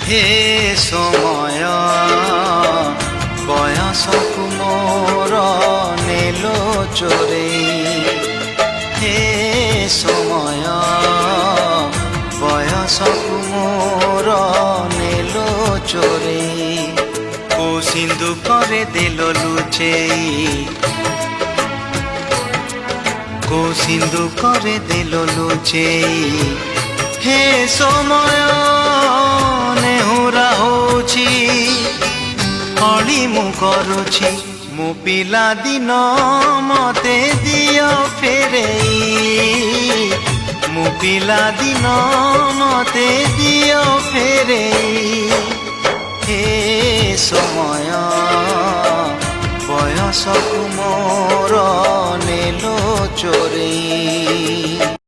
হে সময় বয়সকু মোর নেলো চোরেই। হে সময় বয়সকু মোর নেলো চোরেই। কো সিন্ধু করে দেল লুচেই, কো সিন্ধু করে দেল লুচেই। হে সময় ନେହୁରା ହଉଛି ଅଳି ମୁଁ କରୁଛି। ମୋ ପିଲା ଦିନ ମତେ ଦିଅ ଫେରେଇ, ମୋ ପିଲା ଦିନ ମତେ ଦିଅ ଫେରେଇ। ହେ ସମୟ ବୟସକୁ ମୋର ନେଲ ଚୋରେଇ।